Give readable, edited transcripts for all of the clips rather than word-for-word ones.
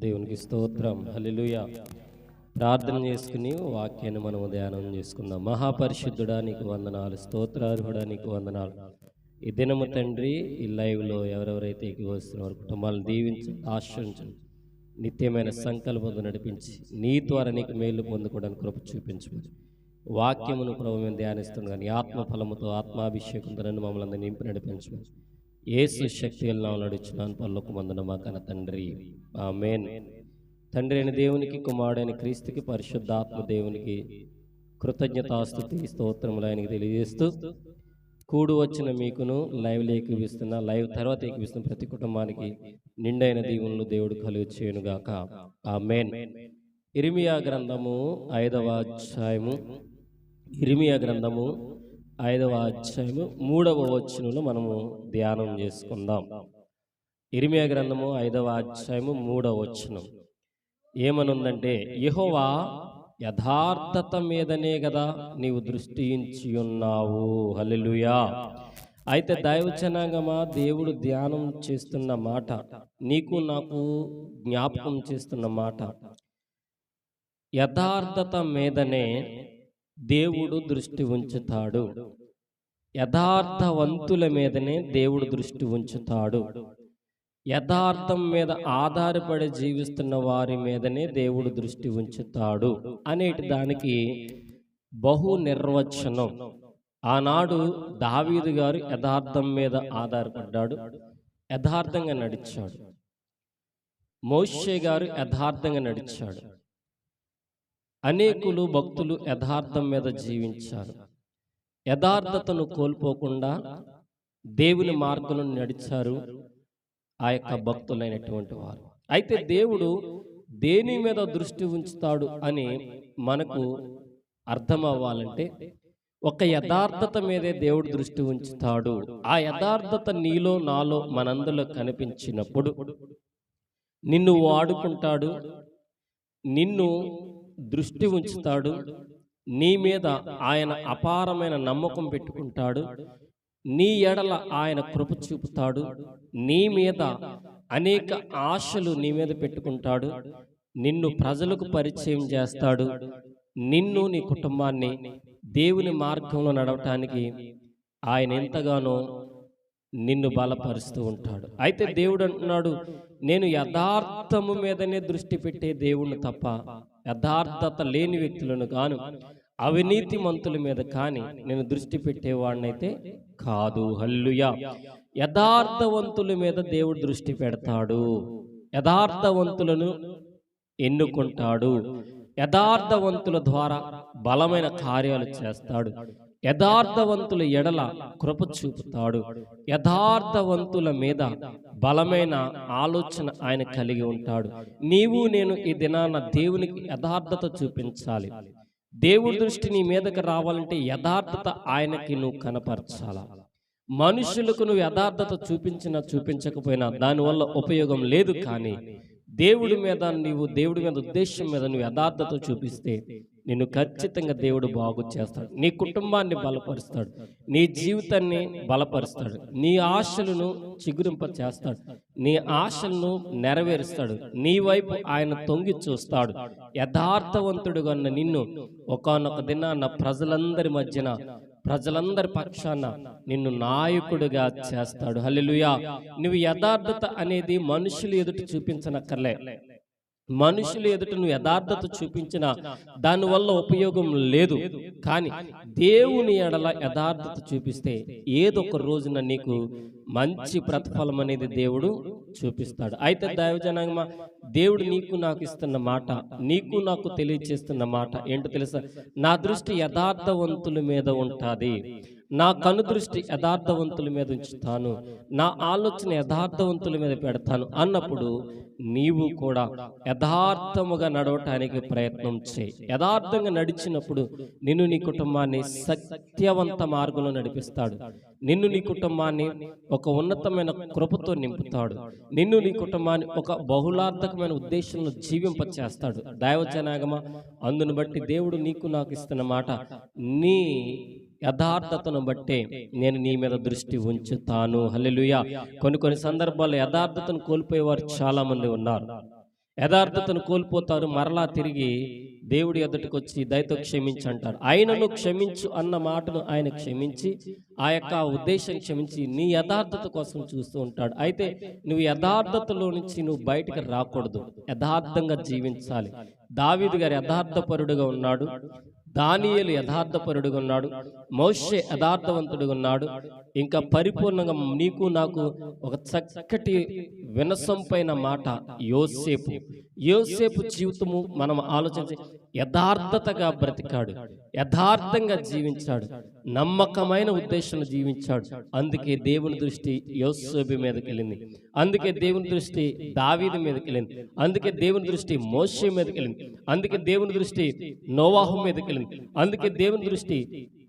దేవునికి స్తోత్రం. హల్లెలూయా. ప్రార్థన చేసుకుని వాక్యాన్ని మనం ధ్యానం చేసుకుందాం. మహాపరిశుద్ధుడా నీకు వందనాలు, స్తోత్రార్హుడా నీకు వందనాలు. ఈ దినము తండ్రి, ఈ లైవ్లో ఎవరెవరైతే ఎక్కివస్తున్న వారి కుటుంబాలను దీవించి ఆశ్రయించండి. నిత్యమైన సంకల్పంతో నడిపించి నీ ద్వారా నీకు మేలు పొందుకోవడానికి కృప చూపించమని వాక్యమును ప్రభు మేము ధ్యానిస్తున్నాం. నీ ఆత్మ ఫలముతో ఆత్మాభిషేకంతో నన్ను మమ్మల్ని నింపి నడిపించమని యేసు శక్తి వెళ్ళిన నడుచున్నాను పర్లోక మందున మా కన్న తండ్రి, ఆమేన్. తండ్రి అయిన దేవునికి, కుమారుడైన క్రీస్తుకి, పరిశుద్ధాత్మ దేవునికి కృతజ్ఞతాస్తుతి స్తోత్రములు ఆయనకి తెలియజేస్తూ, కూడు వచ్చిన మీకును లైవ్లో ఎక్కిపిస్తున్న, లైవ్ తర్వాత ఎక్కిపిస్తున్న ప్రతి కుటుంబానికి నిండైన దీవులను దేవుడు కలుగు చేయనుగాక, ఆమేన్. ఇర్మియా గ్రంథము 5వ అధ్యాయము, ఇర్మియా గ్రంథము 5వ అధ్యాయము 3వ వచనంలో మనము ధ్యానం చేసుకుందాం. ఇర్మియా గ్రంథము 5వ అధ్యాయము 3వ వచనం ఏమనుందంటే, యెహోవా యథార్థత మీదనే కదా నీవు దృష్టి ఉంచి ఉన్నావు. హల్లెలూయా. అయితే దైవజనాంగమా, దేవుడు ధ్యానం చేస్తున్న మాట, నీకు నాకు జ్ఞాపకం చేస్తున్న మాట, యథార్థత మీదనే దేవుడు దృష్టి ఉంచుతాడు. యథార్థవంతుల మీదనే దేవుడు దృష్టి ఉంచుతాడు. యథార్థం మీద ఆధారపడి జీవిస్తున్న వారి మీదనే దేవుడు దృష్టి ఉంచుతాడు అనేటి దానికి బహు నిర్వచనం. ఆనాడు దావీదు గారు యథార్థం మీద ఆధారపడ్డాడు, యథార్థంగా నడిచాడు. మోషే గారు యథార్థంగా నడిచాడు. అనేకులు భక్తులు యథార్థం మీద జీవించారు. యథార్థతను కోల్పోకుండా దేవుని మార్గంలో నడిచారు ఆ యొక్క భక్తులైనటువంటి వారు. అయితే దేవుడు దేని మీద దృష్టి ఉంచుతాడు అని మనకు అర్థం అవ్వాలంటే, ఒక యథార్థత మీదే దేవుడు దృష్టి ఉంచుతాడు. ఆ యథార్థత నీలో, నాలో, మనందరిలో కనిపించినప్పుడు నిన్ను వాడుకుంటాడు, నిన్ను దృష్టి ఉంచుతాడు, నీ మీద ఆయన అపారమైన నమ్మకం పెట్టుకుంటాడు, నీ ఎడల ఆయన కృప చూపుతాడు, నీ మీద అనేక ఆశలు నీ మీద పెట్టుకుంటాడు, నిన్ను ప్రజలకు పరిచయం చేస్తాడు, నిన్ను, నీ కుటుంబాన్ని దేవుని మార్గంలో నడవటానికి ఆయన ఎంతగానో నిన్ను బలపరుస్తూ ఉంటాడు. అయితే దేవుడు అంటున్నాడు, నేను యథార్థము మీదనే దృష్టి పెట్టే దేవుణ్ణి తప్ప యథార్థత లేని వ్యక్తులను కాను, అవినీతి మంతుల మీద కానీ నేను దృష్టి పెట్టేవాడినైతే కాదు. హల్లెలూయా. యథార్థవంతుల మీద దేవుడు దృష్టి పెడతాడు, యథార్థవంతులను ఎన్నుకుంటాడు, యథార్థవంతుల ద్వారా బలమైన కార్యాలు చేస్తాడు, యథార్థవంతుల ఎడల కృప చూపుతాడు, యథార్థవంతుల మీద బలమైన ఆలోచన ఆయన కలిగి ఉంటాడు. నీవు నేను ఈ దినాన దేవునికి యథార్థత చూపించాలి. దేవుడి దృష్టి నీ మీదకి రావాలంటే యథార్థత ఆయనకి నువ్వు కనపరచాలా. మనుషులకు నువ్వు యథార్థత చూపించినా చూపించకపోయినా దానివల్ల ఉపయోగం లేదు. కానీ దేవుడి మీద, దేవుడి మీద ఉద్దేశం మీద నువ్వు యథార్థత చూపిస్తే నిన్ను ఖచ్చితంగా దేవుడు బాగు చేస్తాడు, నీ కుటుంబాన్ని బలపరుస్తాడు, నీ జీవితాన్ని బలపరుస్తాడు, నీ ఆశలను చిగురింప చేస్తాడు, నీ ఆశలను నెరవేరుస్తాడు, నీ వైపు ఆయన తొంగి చూస్తాడు. యథార్థవంతుడుగా ఉన్న నిన్ను ఒకానొక దినాన ప్రజలందరి మధ్యన, ప్రజలందరి పక్షాన నిన్ను నాయకుడిగా చేస్తాడు. హల్లెలూయా. నువ్వు యథార్థత అనేది మనుషులు ఎదుట చూపించనక్కర్లే. మనుషులు ఎదుట నువ్వు యథార్థత చూపించిన దానివల్ల ఉపయోగం లేదు. కానీ దేవుని ఎడల యథార్థత చూపిస్తే ఏదో ఒక రోజున నీకు మంచి ప్రతిఫలం అనేది దేవుడు చూపిస్తాడు. అయితే దైవజనాంగమా, దేవుడు నీకు నాకు ఇస్తున్న మాట, నీకు నాకు తెలియచేస్తున్న మాట ఏంటో తెలుసా? నా దృష్టి యథార్థవంతుల మీద ఉంటుంది, నా కను దృష్టి యథార్థవంతుల మీద ఉంచుతాను, నా ఆలోచన యథార్థవంతుల మీద పెడతాను అన్నప్పుడు నీవు కూడా యథార్థముగా నడవటానికి ప్రయత్నం చేయి. యథార్థంగా నడిచినప్పుడు నిన్ను, నీ కుటుంబాన్ని సత్యవంత మార్గంలో నడిపిస్తాడు. నిన్ను, నీ కుటుంబాన్ని ఒక ఉన్నతమైన కృపతో నింపుతాడు. నిన్ను, నీ కుటుంబాన్ని ఒక బహుళార్థకమైన ఉద్దేశంలో జీవింప చేస్తాడు. దైవజనాగమా, అందును బట్టి దేవుడు నీకు నాకు ఇస్తున్న మాట, నీ యథార్థతను బట్టే నేను నీ మీద దృష్టి ఉంచుతాను. హల్లెలూయా. కొన్ని సందర్భాల్లో యథార్థతను కోల్పోయేవారు చాలా మంది ఉన్నారు. యథార్థతను కోల్పోతారు, మరలా తిరిగి దేవుడి ఎదుటికి వచ్చి దయతో క్షమించి అంటారు. ఆయనను క్షమించు అన్న మాటను ఆయన క్షమించి ఆ యొక్క ఉద్దేశం క్షమించి నీ యథార్థత కోసం చూస్తూ ఉంటాడు. అయితే నువ్వు యథార్థతలో నుంచి నువ్వు బయటకు రాకూడదు, యథార్థంగా జీవించాలి. దావీదు గారు యథార్థపరుడుగా ఉన్నాడు, దానియేలు యథార్థపరుడుగా ఉన్నాడు, మోషే యథార్థవంతుడుగా ఉన్నాడు. ఇంకా పరిపూర్ణంగా నీకు నాకు ఒక చక్కటి వినసొంపైన మాట యోసేపు జీవితము మనం ఆలోచించి యథార్థతగా బ్రతికాడు, యథార్థంగా జీవించాడు, నమ్మకమైన ఉద్దేశంలో జీవించాడు. అందుకే దేవుని దృష్టి యోసేపు మీదకి వెళ్ళింది, అందుకే దేవుని దృష్టి దావీదు మీదకి వెళ్ళింది, అందుకే దేవుని దృష్టి మోషే మీదకి వెళ్ళింది, అందుకే దేవుని దృష్టి నోవాహు మీదకి వెళ్ళింది, అందుకే దేవుని దృష్టి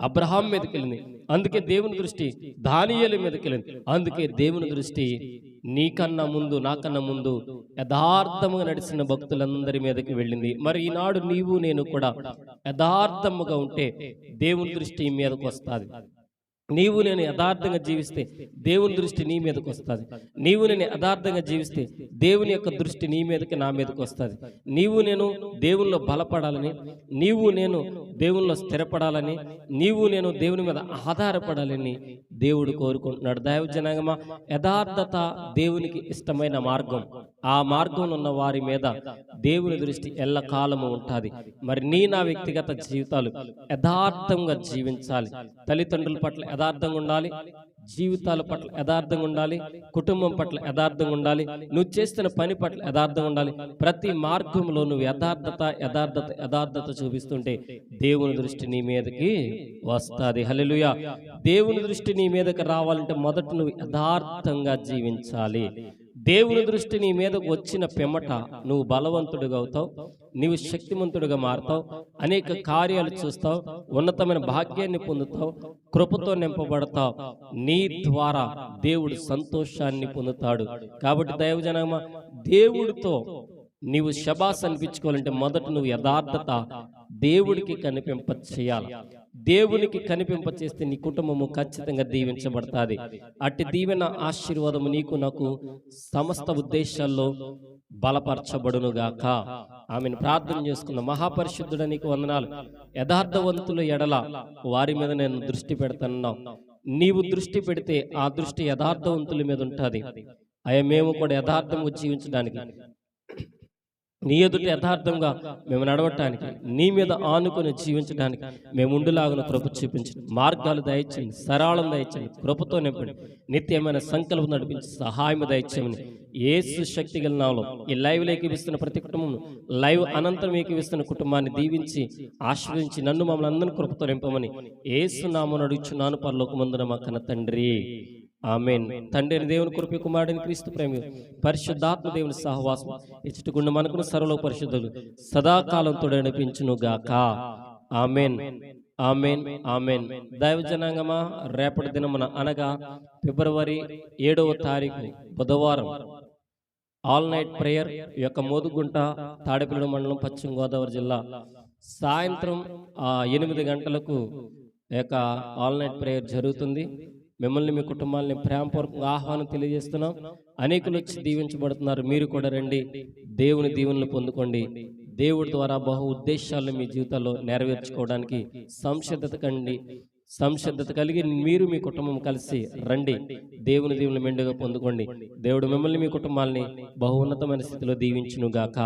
అబ్రహాం మీదకి వెళ్ళింది, అందుకే దేవుని దృష్టి దానియేలు మీదకి వెళ్ళింది, అందుకే దేవుని దృష్టి నీకన్నా ముందు నాకన్నా ముందు యథార్థముగా నడిచిన భక్తులందరి మీదకి వెళ్ళింది. మరి ఈనాడు నీవు నేను కూడా యథార్థముగా ఉంటే దేవుని దృష్టి మీదకు వస్తుంది. నీవు నేను యథార్థంగా జీవిస్తే దేవుని దృష్టి నీ మీదకి వస్తుంది. నీవు నేను యథార్థంగా జీవిస్తే దేవుని యొక్క దృష్టి నీ మీదకి నా మీదకి వస్తుంది. నీవు నేను దేవునిలో బలపడాలని, నీవు నేను దేవునిలో స్థిరపడాలని, నీవు నేను దేవుని మీద ఆధారపడాలని దేవుడు కోరుకుంటున్నాడు. దైవజనాంగమా, యథార్థత దేవునికి ఇష్టమైన మార్గం. ఆ మార్గంలో ఉన్న వారి మీద దేవుని దృష్టి ఎల్లకాలము ఉంటుంది. మరి నా వ్యక్తిగత జీవితాలు యథార్థంగా జీవించాలి. తల్లిదండ్రుల పట్ల యథార్థంగా ఉండాలి, జీవితాల పట్ల యథార్థంగా ఉండాలి, కుటుంబం పట్ల యథార్థంగా ఉండాలి, నువ్వు చేస్తున్న పని పట్ల యథార్థంగా ఉండాలి. ప్రతి మార్గంలో నువ్వు యథార్థత చూపిస్తుంటే దేవుని దృష్టి నీ మీదకి వస్తుంది. హల్లెలూయా. దేవుని దృష్టి నీ మీదకి రావాలంటే మొదట నువ్వు యథార్థంగా జీవించాలి. దేవుని దృష్టి నీ మీదకు వచ్చిన పిమ్మట నువ్వు బలవంతుడిగా అవుతావు, నీవు శక్తిమంతుడిగా మారుతావు, అనేక కార్యాలు చూస్తావు, ఉన్నతమైన భాగ్యాన్ని పొందుతావు, కృపతో నింపబడతావు. నీ ద్వారా దేవుడు సంతోషాన్ని పొందుతాడు. కాబట్టి దైవజనమా, దేవుడితో నీవు శబాస్ అనిపించుకోవాలంటే మొదట నువ్వు యథార్థత దేవుడికి కనిపింప చేయాలి. దేవునికి కనిపింప చేస్తే నీ కుటుంబము ఖచ్చితంగా దీవించబడుతుంది. అట్టి దీవెన ఆశీర్వాదము నీకు నాకు సమస్త ఉద్దేశాల్లో బలపరచబడునుగాక. ఆమెను ప్రార్థన చేసుకున్న మహాపరిశుద్ధుడ నీకు వందనాలు. యథార్థవంతుల ఎడల వారి మీద నేను దృష్టి పెడతాను. నీవు దృష్టి పెడితే ఆ దృష్టి యథార్థవంతుల మీద ఉంటుంది. అయ్యా, మేము కూడా యథార్థంగా జీవించడానికి, నీ ఎదుట యథార్థంగా మేము నడవటానికి, నీ మీద ఆనుకొని జీవించడానికి మేము ఉండులాగున కృప చూపించండి. మార్గాలు దయచేయండి, సరళం దయచేయండి, కృపతో నింపండి, నిత్యమైన సంకల్పం నడిపించి సహాయం దయచేయమని యేసు శక్తి గల నామములో ఈ లైవ్లో ఏకీవిస్తున్న ప్రతి కుటుంబం, లైవ్ అనంతరం ఏకీవిస్తున్న కుటుంబాన్ని దీవించి ఆశీర్వదించి నన్ను మమ్మల్ని అందరినీ కృపతో నింపమని యేసు నామమున అడుగుచున్నాను పరలోకమందున మా కన్న తండ్రి. ఆమేన్. తండ్రి దేవుని కృప, కుమారుని క్రీస్తు ప్రేమ, పరిశుద్ధాత్మ దేవుని సహవాసం ఇచ్చటకుండా మనకును సర్వలో పరిశుద్ధులు సదాకాలంతో నడిపించును గాక. ఆమేన్, ఆమేన్, ఆమేన్. దైవజనాంగమా, రేపటి దినమున అనగా ఫిబ్రవరి 7వ తారీఖు బుధవారం ఆల్ నైట్ ప్రేయర్ యొక్క మోదుగుంట, తాడేపల్లి మండలం, పశ్చిమ గోదావరి జిల్లా, సాయంత్రం 8 గంటలకు యొక్క ఆల్ నైట్ ప్రేయర్ జరుగుతుంది. మిమ్మల్ని, మీ కుటుంబాలని ప్రేమపూర్వకంగా ఆహ్వానం తెలియజేస్తున్నాం. అనేకులు వచ్చి దీవించబడుతున్నారు. మీరు కూడా రండి, దేవుని దీవెనలు పొందుకోండి. దేవుడి ద్వారా బహు ఉద్దేశాలను మీ జీవితాల్లో నెరవేర్చుకోవడానికి సంసిద్ధత కలిగి మీరు మీ కుటుంబం కలిసి రండి. దేవుని దీవెనలు మెండుగా పొందుకోండి. దేవుడు మిమ్మల్ని, మీ కుటుంబాలని బహు ఉన్నతమైన స్థితిలో దీవించును గాక.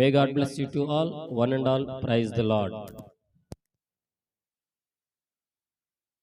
May God bless you to all. One and all. Praise the lord.